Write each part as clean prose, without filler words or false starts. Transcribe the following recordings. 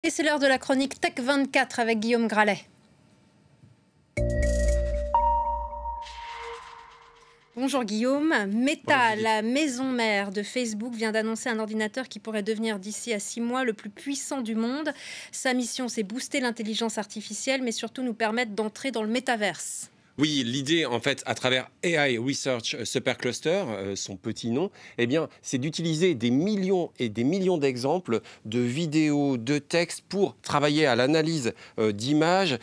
Et c'est l'heure de la chronique Tech 24 avec Guillaume Gralet. Bonjour Guillaume. Meta, la maison mère de Facebook, vient d'annoncer un ordinateur qui pourrait devenir d'ici à 6 mois le plus puissant du monde. Sa mission, c'est booster l'intelligence artificielle, mais surtout nous permettre d'entrer dans le métaverse. Oui, l'idée, en fait, à travers AI Research Supercluster, son petit nom, eh bien, c'est d'utiliser des millions et des millions d'exemples de vidéos, de textes pour travailler à l'analyse d'images,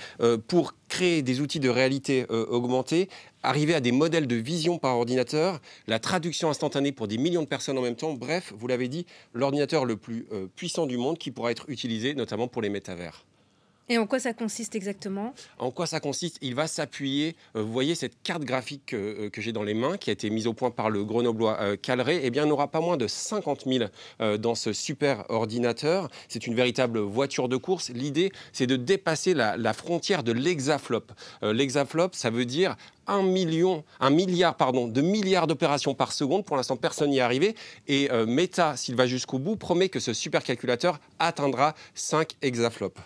pour créer des outils de réalité augmentée, arriver à des modèles de vision par ordinateur, la traduction instantanée pour des millions de personnes en même temps. Bref, vous l'avez dit, l'ordinateur le plus puissant du monde qui pourra être utilisé notamment pour les métavers. Et en quoi ça consiste exactement? En quoi ça consiste? Il va s'appuyer, vous voyez cette carte graphique que j'ai dans les mains, qui a été mise au point par le grenoblois Calray, eh bien, il n'y aura pas moins de 50 000 dans ce super ordinateur. C'est une véritable voiture de course. L'idée, c'est de dépasser la frontière de l'hexaflop. L'hexaflop, ça veut dire un milliard de milliards d'opérations par seconde. Pour l'instant, personne n'y est arrivé. Et Meta, s'il va jusqu'au bout, promet que ce supercalculateur atteindra 5 hexaflops.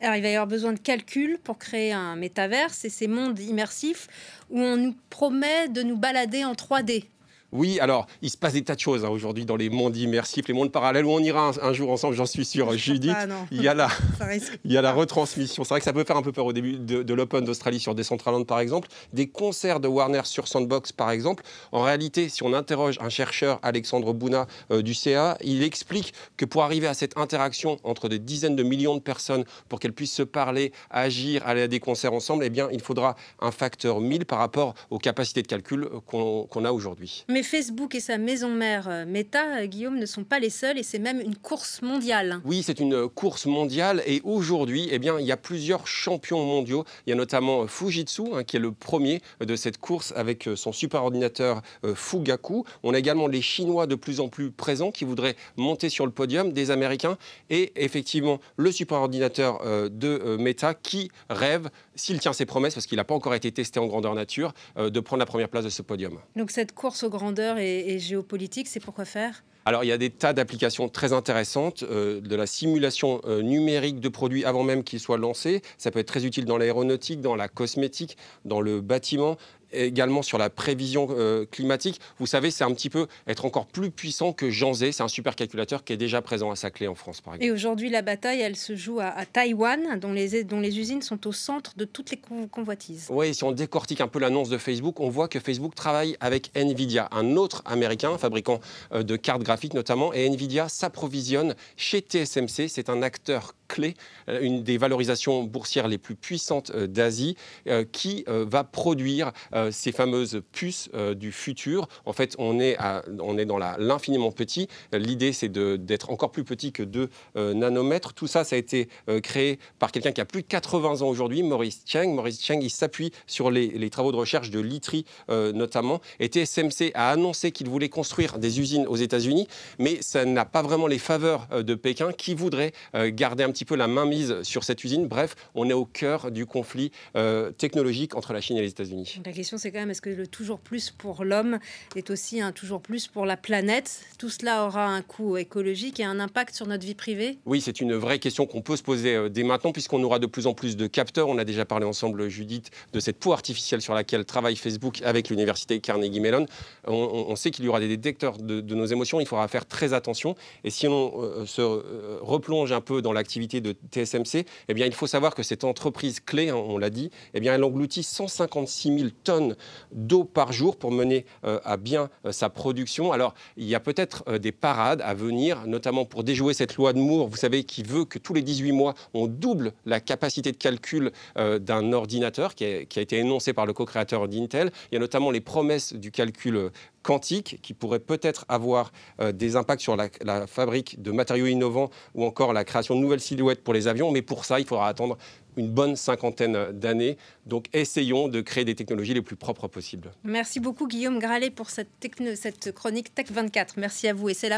Alors, il va y avoir besoin de calculs pour créer un métaverse et ces mondes immersifs où on nous promet de nous balader en 3D. Oui, alors, il se passe des tas de choses aujourd'hui dans les mondes immersifs, les mondes parallèles, où on ira un jour ensemble, j'en suis sûr. Judith, il y a la retransmission. C'est vrai que ça peut faire un peu peur au début de l'Open d'Australie sur Decentraland, par exemple. Des concerts de Warner sur Sandbox, par exemple. En réalité, si on interroge un chercheur, Alexandre Bouna, du CA, il explique que pour arriver à cette interaction entre des dizaines de millions de personnes, pour qu'elles puissent se parler, agir, aller à des concerts ensemble, eh bien, il faudra un facteur 1000 par rapport aux capacités de calcul qu'on a aujourd'hui. Mais Facebook et sa maison mère Meta, Guillaume, ne sont pas les seuls et c'est même une course mondiale. Oui, c'est une course mondiale et aujourd'hui, eh bien, il y a plusieurs champions mondiaux. Il y a notamment Fujitsu, qui est le premier de cette course avec son superordinateur Fugaku. On a également les Chinois de plus en plus présents qui voudraient monter sur le podium, des Américains et effectivement le superordinateur de Meta qui rêve, s'il tient ses promesses, parce qu'il n'a pas encore été testé en grandeur nature, de prendre la première place de ce podium. Donc cette course aux grandeurs et géopolitique, c'est pour quoi faire? Alors, il y a des tas d'applications très intéressantes, de la simulation numérique de produits avant même qu'ils soient lancés. Ça peut être très utile dans l'aéronautique, dans la cosmétique, dans le bâtiment, également sur la prévision climatique. Vous savez, c'est un petit peu être encore plus puissant que Jean Zé. C'est un supercalculateur qui est déjà présent à Saclay en France, par exemple. Et aujourd'hui, la bataille, elle se joue à Taïwan, dont les usines sont au centre de toutes les convoitises. Oui, si on décortique un peu l'annonce de Facebook, on voit que Facebook travaille avec Nvidia, un autre américain, fabricant de cartes graphiques notamment. Et Nvidia s'approvisionne chez TSMC. C'est un acteur clé, une des valorisations boursières les plus puissantes d'Asie, qui va produire ces fameuses puces du futur. En fait, on est dans l'infiniment petit. L'idée, c'est d'être encore plus petit que 2 nanomètres. Tout ça, ça a été créé par quelqu'un qui a plus de 80 ans aujourd'hui, Maurice Cheng. Maurice Cheng, il s'appuie sur les travaux de recherche de l'ITRI notamment. Et TSMC a annoncé qu'il voulait construire des usines aux États-Unis, mais ça n'a pas vraiment les faveurs de Pékin qui voudrait garder un petit peu la mainmise sur cette usine. Bref, on est au cœur du conflit technologique entre la Chine et les États-Unis. La question, c'est quand même, est-ce que le toujours plus pour l'homme est aussi un toujours plus pour la planète? Tout cela aura un coût écologique et un impact sur notre vie privée? Oui, c'est une vraie question qu'on peut se poser dès maintenant, puisqu'on aura de plus en plus de capteurs. On a déjà parlé ensemble, Judith, de cette peau artificielle sur laquelle travaille Facebook avec l'université Carnegie Mellon. On sait qu'il y aura des détecteurs de nos émotions. Il faudra faire très attention. Et si on se replonge un peu dans l'activité de TSMC, eh bien, il faut savoir que cette entreprise clé, on l'a dit, eh bien, elle engloutit 156 000 tonnes d'eau par jour pour mener à bien sa production. Alors, il y a peut-être des parades à venir, notamment pour déjouer cette loi de Moore, vous savez, qui veut que tous les 18 mois, on double la capacité de calcul d'un ordinateur qui a été énoncé par le co-créateur d'Intel. Il y a notamment les promesses du calcul quantique qui pourrait peut-être avoir des impacts sur la fabrique de matériaux innovants ou encore la création de nouvelles silhouettes pour les avions. Mais pour ça, il faudra attendre une bonne cinquantaine d'années. Donc, essayons de créer des technologies les plus propres possibles. Merci beaucoup, Guillaume Gralet, pour cette chronique Tech 24. Merci à vous. Et c'est la